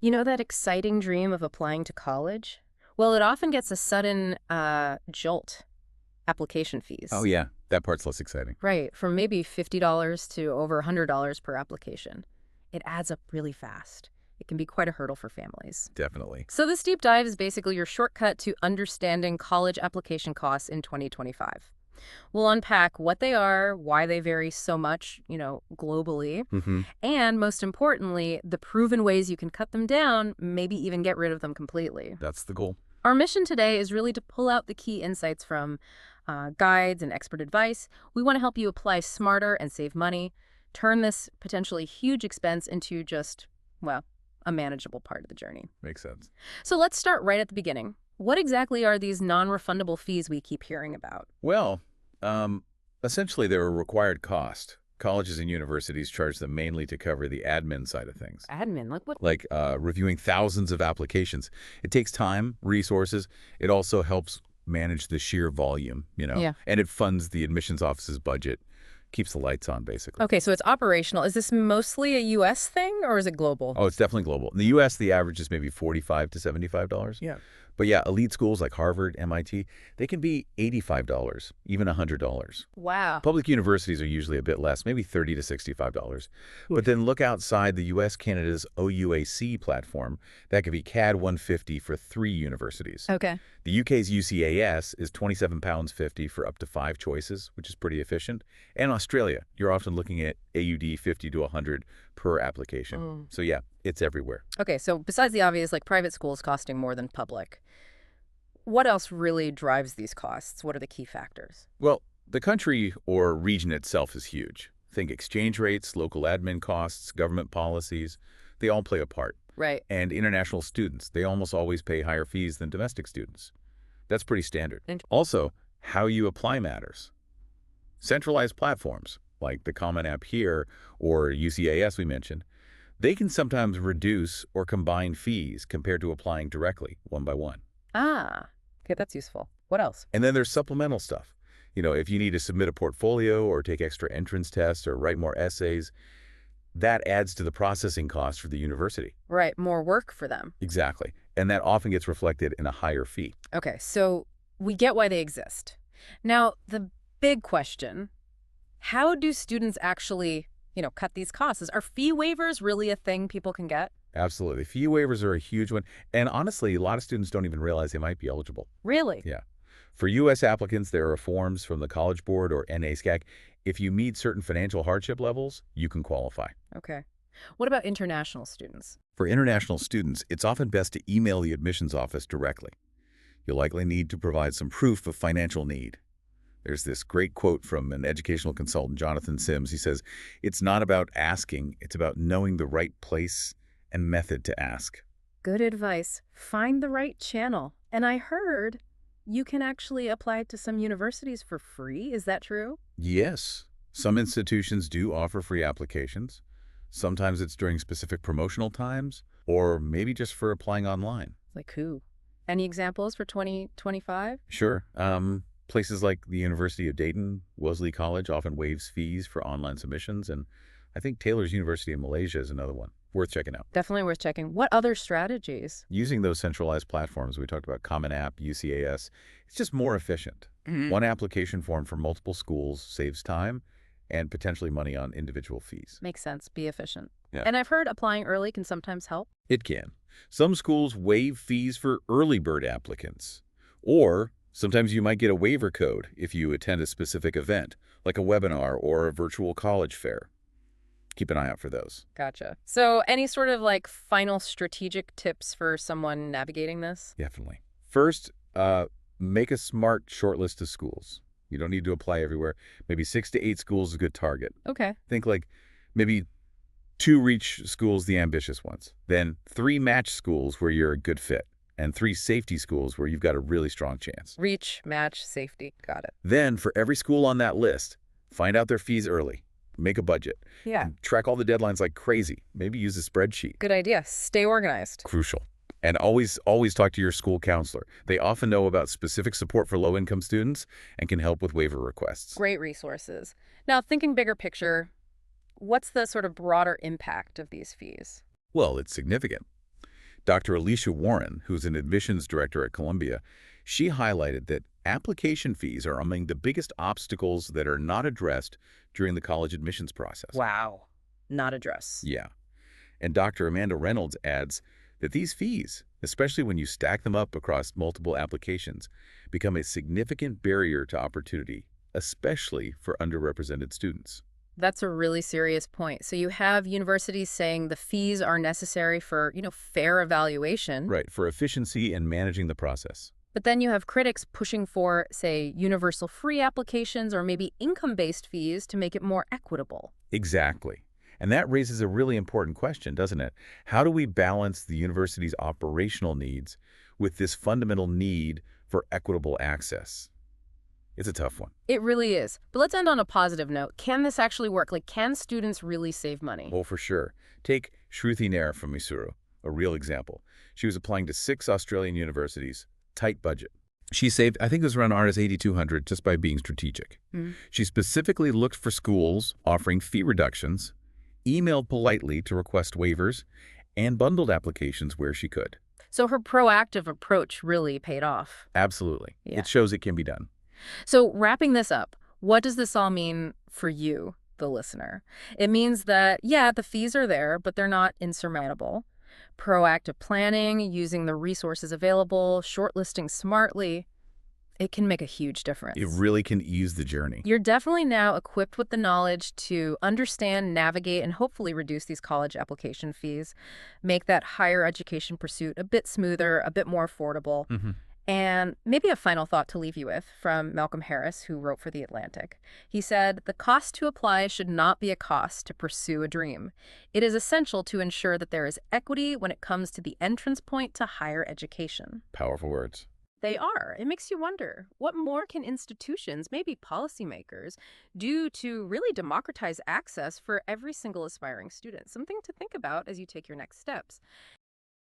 You know that exciting dream of applying to college? Well, it often gets a sudden jolt, application Oh, fees. yeah. That part's less exciting. Right, from maybe $50 to over $100 per application. It adds up really fast. It can be quite a hurdle for families. Definitely. So this deep dive is basically your shortcut to understanding college application costs in 2025. We'll unpack what they are, why they vary so much, globally, Hmm. and most importantly, the proven ways you can cut them down, maybe even get rid of them completely. That's the goal. Our mission today is really to pull out the key insights from guides and expert advice. We want to help you apply smarter and save money, turn this potentially huge expense into just, well, a manageable part of the journey. Makes sense. So let's start right at the beginning. What exactly are these non-refundable fees we keep hearing about? Well, um, essentially, they're a required cost. Colleges and universities charge them mainly to cover the admin side of things, Admin, like what? like reviewing thousands of applications. It takes time, resources. It also helps manage the sheer volume, Yeah. and it funds the admissions office's budget, keeps the lights on, basically. Okay, so it's operational. Is this mostly a U.S. thing or is it global? Oh, it's definitely global. In the U.S., the average is maybe $45 to $75. Yeah. But yeah, elite schools like Harvard, MIT, they can be $85, even $100. Wow. Public universities are usually a bit less, maybe $30 to $65. But then look outside the U.S. Canada's OUAC platform. That could be CAD 150 for 3 universities. Okay. The UK's UCAS is £27.50 for up to 5 choices, which is pretty efficient. And Australia, you're often looking at AUD 50 to 100 per application. So yeah, it's everywhere. Okay, so besides the obvious, like private schools costing more than public, what else really drives these costs? What are the key factors? Well, the country or region itself is huge. Think exchange rates, local admin costs, government policies. They all play a part. Right. And international students, they almost always pay higher fees than domestic students. That's pretty standard. Int- Also, how you apply matters. Centralized platforms, like the Common App here or UCAS we mentioned, they can sometimes reduce or combine fees compared to applying directly, one by one. Ah, okay, that's useful. What else? And then there's supplemental stuff. If you need to submit a portfolio or take extra entrance tests or write more essays, that adds to the processing cost for the university. Right, more work for them. Exactly. And that often gets reflected in a higher fee. Okay, so we get why they exist. Now, the big question, how do students actually, cut these costs? Are fee waivers really a thing people can get? Absolutely. Fee waivers are a huge one. And honestly, a lot of students don't even realize they might be eligible. Really? Yeah. For U.S. applicants, there are forms from the College Board or NASCAC. If you meet certain financial hardship levels, you can qualify. Okay. What about international students? For international students, it's often best to email the admissions office directly. You'll likely need to provide some proof of financial need. There's this great quote from an educational consultant, Jonathan Sims. He says, "It's not about asking, it's about knowing the right place and method to ask." Good advice. Find the right channel. And I heard you can actually apply to some universities for free. Is that true? Yes, some institutions do offer free applications. Sometimes it's during specific promotional times, or maybe just for applying online. Like who? Any examples for 2025? Sure. Places like the University of Dayton, Wellesley College often waives fees for online submissions, and I think Taylor's University in Malaysia is another one. Worth checking out. Definitely worth checking. What other strategies? Using those centralized platforms, we talked about Common App, UCAS, it's just more efficient. Mhm. One application form for multiple schools saves time and potentially money on individual fees. Makes sense. Be efficient. Yeah. And I've heard applying early can sometimes help. It can. Some schools waive fees for early bird applicants. Or sometimes you might get a waiver code if you attend a specific event, like a webinar or a virtual college fair. Keep an eye out for those. Gotcha. So any sort of like final strategic tips for someone navigating this? Definitely. First, make a smart short list of schools. You don't need to apply everywhere. Maybe 6 to 8 schools is a good target. Okay. Think like maybe 2 reach schools, the ambitious ones. Then 3 match schools where you're a good fit. And 3 safety schools where you've got a really strong chance. Reach, match, safety. Got it. Then for every school on that list, find out their fees early. Make a budget. Yeah. And track all the deadlines like crazy. Maybe use a spreadsheet. Good idea. Stay organized. Crucial. And always talk to your school counselor. They often know about specific support for low-income students and can help with waiver requests. Great resources. Now, thinking bigger picture, what's the sort of broader impact of these fees? Well, it's significant. Dr. Alicia Warren, who's an admissions director at Columbia, she highlighted that application fees are among the biggest obstacles that are not addressed during the college admissions process. Wow. Not address. Yeah. And Dr. Amanda Reynolds adds that these fees, especially when you stack them up across multiple applications, become a significant barrier to opportunity, especially for underrepresented students. That's a really serious point. So you have universities saying the fees are necessary for, fair evaluation. Right, for efficiency and managing the process. But then you have critics pushing for, say, universal free applications or maybe income-based fees to make it more equitable. Exactly. And that raises a really important question, doesn't it? How do we balance the university's operational needs with this fundamental need for equitable access? It's a tough one. It really is. But let's end on a positive note. Can this actually work? Like, can students really save money? Oh, for sure. Take Shruti Nair from Mysuru, a real example. She was applying to 6 Australian universities, tight budget. She saved, I think it was around Rs. 8,200 just by being strategic. She specifically looked for schools offering fee reductions, emailed politely to request waivers, and bundled applications where she could. So her proactive approach really paid off. Absolutely. Yeah. It shows it can be done. So wrapping this up, what does this all mean for you, the listener? It means that, yeah, the fees are there, but they're not insurmountable. Proactive planning, using the resources available, shortlisting smartly, it can make a huge difference. It really can ease the journey. You're definitely now equipped with the knowledge to understand, navigate, and hopefully reduce these college application fees, make that higher education pursuit a bit smoother, a bit more affordable. And maybe a final thought to leave you with from Malcolm Harris, who wrote for The Atlantic. He said, "The cost to apply should not be a cost to pursue a dream. It is essential to ensure that there is equity when it comes to the entrance point to higher education." Powerful words. They are. It makes you wonder, what more can institutions, maybe policymakers, do to really democratize access for every single aspiring student? Something to think about as you take your next steps.